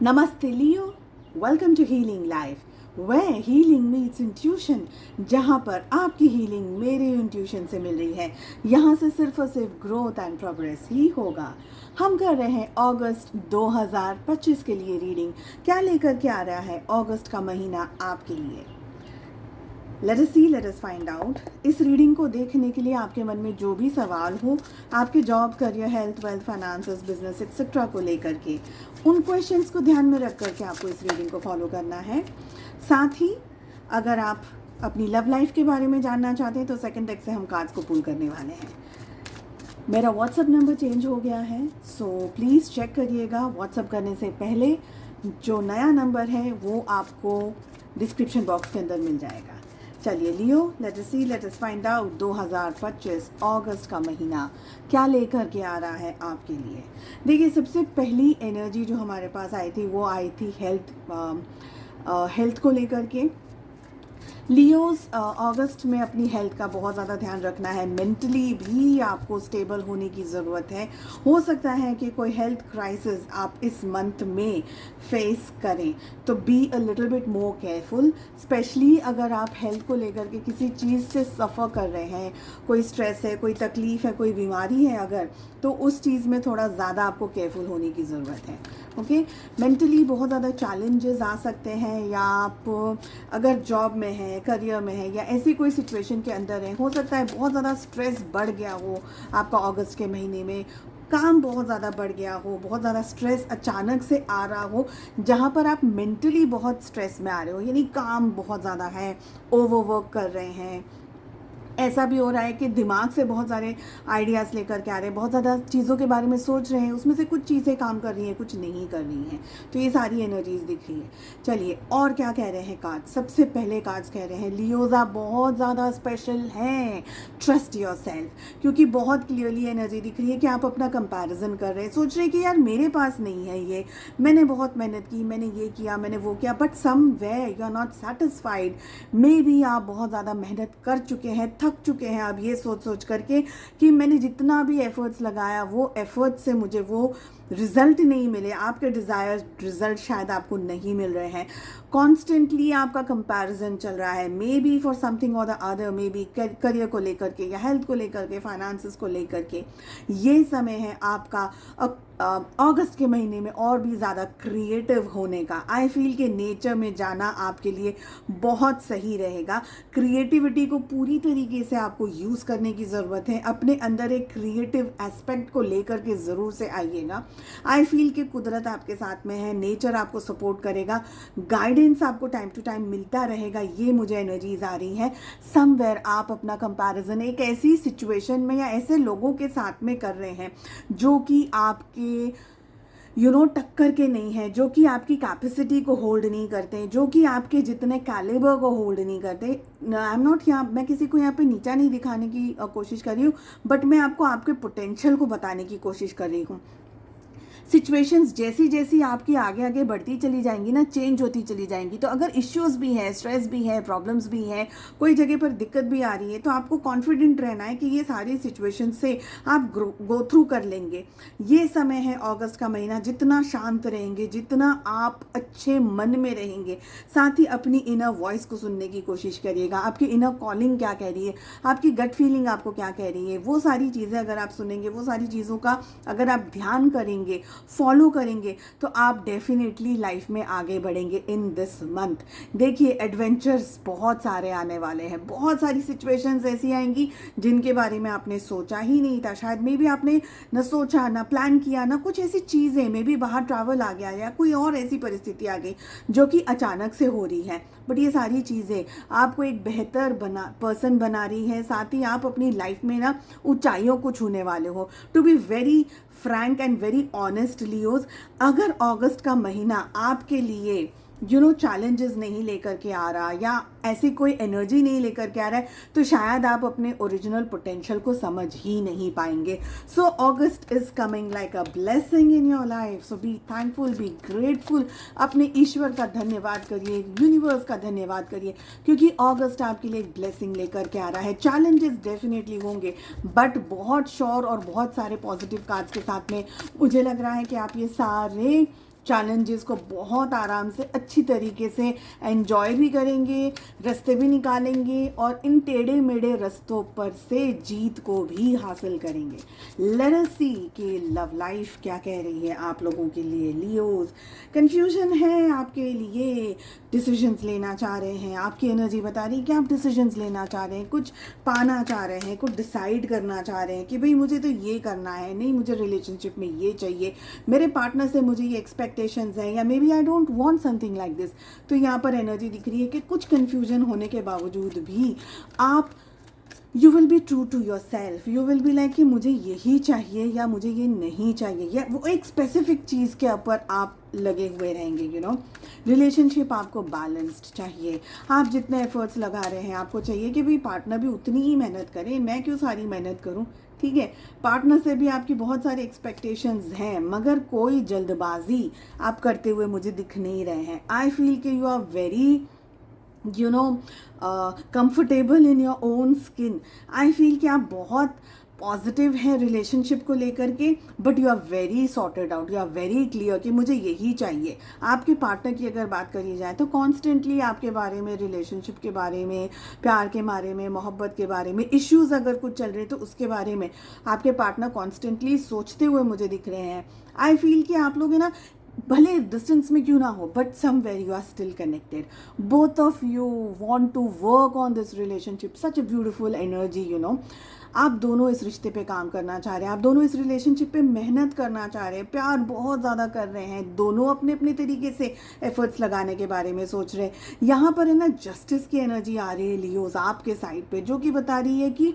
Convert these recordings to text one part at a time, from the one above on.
नमस्ते Leo, welcome to healing life way healing meets intuition, जहाँ पर आपकी हीलिंग मेरे इंट्यूशन से मिल रही है। यहाँ से सिर्फ और सिर्फ ग्रोथ एंड प्रोग्रेस ही होगा। हम कर रहे हैं अगस्त 2025 के लिए रीडिंग। क्या लेकर के आ रहा है अगस्त का महीना आपके लिए? लेट अस सी, लेट अस फाइंड आउट। इस रीडिंग को देखने के लिए आपके मन में जो भी सवाल हो, आपके job, career, health, wealth, finances, business etcetera को लेकर के, उन क्वेश्चंस को ध्यान में रख करके आपको इस रीडिंग को फॉलो करना है। साथ ही अगर आप अपनी लव लाइफ के बारे में जानना चाहते हैं तो सेकंड डेक से हम कार्ड्स को पुल करने वाले हैं। मेरा व्हाट्सअप नंबर चेंज हो गया है, सो प्लीज़ चेक करिएगा। व्हाट्सअप करने से पहले जो नया नंबर है वो आपको डिस्क्रिप्शन बॉक्स के अंदर मिल जाएगा। चलिए लियो, लेट अस सी, लेट अस फाइंड आउट 2025 अगस्त का महीना क्या लेकर के आ रहा है आपके लिए। देखिए, सबसे पहली एनर्जी जो हमारे पास आई थी वो आई थी हेल्थ को लेकर के। लियोस अगस्त में अपनी हेल्थ का बहुत ज़्यादा ध्यान रखना है। मेंटली भी आपको स्टेबल होने की ज़रूरत है। हो सकता है कि कोई हेल्थ क्राइसिस आप इस मंथ में फेस करें, तो be a little bit more careful. Specially अगर आप हेल्थ को लेकर के किसी चीज़ से सफ़र कर रहे हैं, कोई स्ट्रेस है, कोई तकलीफ़ है, कोई बीमारी है अगर, तो उस चीज़ में थोड़ा ज़्यादा आपको केयरफुल होने की ज़रूरत है। ओके, मेंटली बहुत ज़्यादा चैलेंजेस आ सकते हैं, या आप अगर जॉब में है, करियर में है, या ऐसी कोई सिचुएशन के अंदर है, हो सकता है बहुत ज़्यादा स्ट्रेस बढ़ गया हो आपका अगस्त के महीने में, काम बहुत ज़्यादा बढ़ गया हो, बहुत ज़्यादा स्ट्रेस अचानक से आ रहा हो, जहाँ पर आप मेंटली बहुत स्ट्रेस में आ रहे हो, यानी काम बहुत ज़्यादा है, ओवरवर्क कर रहे हैं। ऐसा भी हो रहा है कि दिमाग से बहुत सारे आइडियाज़ लेकर के आ रहे हैं, बहुत ज़्यादा चीज़ों के बारे में सोच रहे हैं, उसमें से कुछ चीज़ें काम कर रही हैं, कुछ नहीं कर रही हैं। तो ये सारी एनर्जीज दिख रही है। चलिए, और क्या कह रहे हैं कार्ड्स? सबसे पहले कार्ड्स कह रहे हैं लियोज आप बहुत ज़्यादा स्पेशल हैं, ट्रस्ट योर सेल्फ। क्योंकि बहुत क्लियरली एनर्जी दिख रही है कि आप अपना कंपैरिजन कर रहे हैं, सोच रहे हैं कि यार मेरे पास नहीं है ये, मैंने बहुत मेहनत की, मैंने ये किया, मैंने वो किया, but somewhere you are not satisfied. Maybe आप बहुत ज़्यादा मेहनत कर चुके हैं, थक चुके हैं अब ये सोच सोच करके कि मैंने जितना भी एफर्ट्स लगाया वो एफर्ट्स से मुझे वो रिजल्ट नहीं मिले, आपके डिज़ायर रिजल्ट शायद आपको नहीं मिल रहे हैं। कॉन्स्टेंटली आपका कंपैरिजन चल रहा है, मे बी फॉर समथिंग और the other, may be career को लेकर के, या हेल्थ को लेकर के, फाइनेंसेस को लेकर के। ये समय है आपका अगस्त के महीने में और भी ज़्यादा क्रिएटिव होने का। आई फील कि नेचर में जाना आपके लिए बहुत सही रहेगा। क्रिएटिविटी को पूरी तरीके से आपको यूज़ करने की ज़रूरत है। अपने अंदर एक क्रिएटिव एस्पेक्ट को लेकर के ज़रूर से आइएगा। आई फील कि कुदरत आपके साथ में है, नेचर आपको सपोर्ट करेगा, गाइडेंस आपको टाइम टू टाइम मिलता रहेगा, ये मुझे एनर्जीज आ रही है। समवेयर आप अपना कंपैरिजन एक ऐसी सिचुएशन में या ऐसे लोगों के साथ में कर रहे हैं जो कि आपके टक्कर के नहीं है, जो कि आपकी कैपेसिटी को होल्ड नहीं करते, जो कि आपके जितने कैलिबर को होल्ड नहीं करते। आई एम नॉट यहाँ, मैं किसी को यहाँ पे नीचा नहीं दिखाने की कोशिश कर रही हूँ, बट मैं आपको आपके पोटेंशियल को बताने की कोशिश कर रही हूँ। सिचुएशंस जैसी जैसी आपकी आगे आगे बढ़ती चली जाएंगी ना, चेंज होती चली जाएंगी, तो अगर इश्यूज भी है, स्ट्रेस भी है, प्रॉब्लम्स भी है, कोई जगह पर दिक्कत भी आ रही है, तो आपको कॉन्फिडेंट रहना है कि ये सारी सिचुएशन से आप गो थ्रू कर लेंगे। ये समय है अगस्त का महीना, जितना शांत रहेंगे, जितना आप अच्छे मन में रहेंगे, साथ ही अपनी इनर वॉइस को सुनने की कोशिश करिएगा। आपकी इनर कॉलिंग क्या कह रही है, आपकी गट फीलिंग आपको क्या कह रही है, वो सारी चीज़ें अगर आप सुनेंगे, वो सारी चीज़ों का अगर आप ध्यान करेंगे, फॉलो करेंगे, तो आप डेफिनेटली लाइफ में आगे बढ़ेंगे इन दिस मंथ। देखिए, एडवेंचर्स बहुत सारे आने वाले हैं, बहुत सारी सिचुएशंस ऐसी आएंगी जिनके बारे में आपने सोचा ही नहीं था। शायद मे बी आपने न सोचा, ना प्लान किया, ना कुछ ऐसी चीज़ें, मे बी बाहर ट्रैवल आ गया या कोई और ऐसी परिस्थिति आ गई जो कि अचानक से हो रही है, बट ये सारी चीज़ें आपको एक बेहतर पर्सन बना रही है। साथ ही आप अपनी लाइफ में ना ऊंचाइयों को छूने वाले हो। To be very frank and very honest Leos, अगर अगस्त का महीना आपके लिए चैलेंजेस नहीं लेकर के आ रहा, या ऐसी कोई एनर्जी नहीं लेकर के आ रहा है, तो शायद आप अपने ओरिजिनल पोटेंशियल को समझ ही नहीं पाएंगे। So August is coming like a blessing in your life. So be thankful, be grateful. अपने ईश्वर का धन्यवाद करिए, यूनिवर्स का धन्यवाद करिए, क्योंकि अगस्त आपके लिए एक ब्लेसिंग लेकर के आ रहा है। चैलेंजेस डेफिनेटली होंगे, बट बहुत श्योर और बहुत सारे पॉजिटिव कार्ड्स के साथ में मुझे लग रहा है कि आप ये सारे चैलेंजेस को बहुत आराम से अच्छी तरीके से एंजॉय भी करेंगे, रास्ते भी निकालेंगे और इन टेढ़े मेढ़े रास्तों पर से जीत को भी हासिल करेंगे। लेट अस सी कि लव लाइफ क्या कह रही है आप लोगों के लिए। लियोज, कंफ्यूजन है आपके लिए, डिसीजंस लेना चाह रहे हैं, आपकी एनर्जी बता रही है कि आप डिसीजंस लेना चाह रहे हैं, कुछ पाना चाह रहे हैं, कुछ डिसाइड करना चाह रहे हैं कि भाई मुझे तो ये करना है, नहीं मुझे रिलेशनशिप में ये चाहिए, मेरे पार्टनर से मुझे ये एक्सपेक्टेशंस हैं, या maybe I don't want something like this. तो यहाँ पर एनर्जी दिख रही है कि कुछ कन्फ्यूजन होने के बावजूद भी आप you will be true to yourself. You will be like कि मुझे यही चाहिए या मुझे ये नहीं चाहिए, या वो एक स्पेसिफिक चीज़ के ऊपर आप लगे हुए रहेंगे। यू नो, रिलेशनशिप आपको बैलेंस्ड चाहिए। आप जितने एफर्ट्स लगा रहे हैं, आपको चाहिए कि भाई पार्टनर भी उतनी ही मेहनत करे, मैं क्यों सारी मेहनत करूं। ठीक है, पार्टनर से भी आपकी बहुत सारी एक्सपेक्टेशंस हैं, मगर कोई जल्दबाजी आप करते हुए मुझे दिख नहीं रहे हैं। आई फील कि you are very comfortable in your own skin. I feel कि आप बहुत पॉजिटिव हैं रिलेशनशिप को लेकर के, but you are very sorted out, you are very clear कि मुझे यही चाहिए। आपके पार्टनर की अगर बात करी जाए तो कॉन्स्टेंटली आपके बारे में, रिलेशनशिप के बारे में, प्यार के बारे में, मोहब्बत के बारे में, इश्यूज अगर कुछ चल रहे तो उसके बारे में आपके पार्टनर कॉन्स्टेंटली सोचते हुए मुझे दिख रहे हैं। आई फील कि आप लोग है ना, भले डिस्टेंस में क्यों ना हो, but somewhere you are still connected. Both of you want to work on this relationship, such a beautiful energy. You know, आप दोनों इस रिश्ते पे काम करना चाह रहे हैं, आप दोनों इस रिलेशनशिप पे मेहनत करना चाह रहे हैं, प्यार बहुत ज़्यादा कर रहे हैं, दोनों अपने अपने तरीके से एफर्ट्स लगाने के बारे में सोच रहे हैं। यहाँ पर है ना, जस्टिस की एनर्जी आ रही है लियोज आपके साइड पे, जो कि बता रही है कि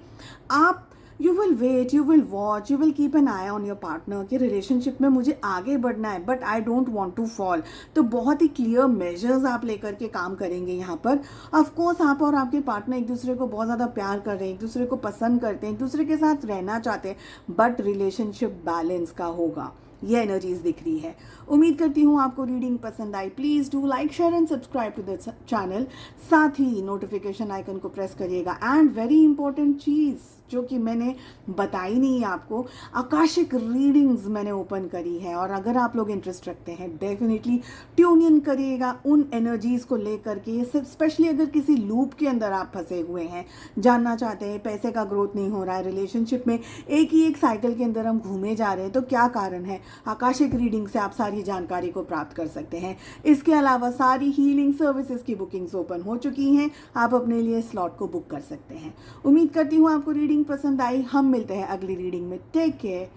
आप you will wait, you will watch, you will keep an eye on your partner कि रिलेशनशिप में मुझे आगे बढ़ना है, but I don't want to fall. तो बहुत ही क्लियर मेजर्स आप लेकर के काम करेंगे यहाँ पर। ऑफकोर्स आप और आपके पार्टनर एक दूसरे को बहुत ज़्यादा प्यार कर रहे हैं, एक दूसरे को पसंद करते हैं, एक दूसरे के साथ रहना चाहते हैं, बट रिलेशनशिप बैलेंस का होगा। ये एनर्जीज दिख रही है। उम्मीद करती हूँ आपको रीडिंग पसंद आई। Please do like, share and subscribe to the channel. साथ ही नोटिफिकेशन आइकन को प्रेस करिएगा। एंड वेरी इंपॉर्टेंट चीज़ जो कि मैंने बताई नहीं आपको, आकाशिक रीडिंग्स मैंने ओपन करी है, और अगर आप लोग इंटरेस्ट रखते हैं डेफिनेटली ट्यून इन करिएगा उन एनर्जीज़ को लेकर के। स्पेशली अगर किसी लूप के अंदर आप फंसे हुए हैं, जानना चाहते हैं पैसे का ग्रोथ नहीं हो रहा है, रिलेशनशिप में एक ही एक साइकिल के अंदर हम घूमे जा रहे हैं, तो क्या कारण है, आकाशिक रीडिंग से आप सारी जानकारी को प्राप्त कर सकते हैं। इसके अलावा सारी हीलिंग सर्विसेज की बुकिंग्स ओपन हो चुकी हैं, आप अपने लिए स्लॉट को बुक कर सकते हैं। उम्मीद करती हूँ आपको रीडिंग पसंद आई। हम मिलते हैं अगली रीडिंग में। Take care,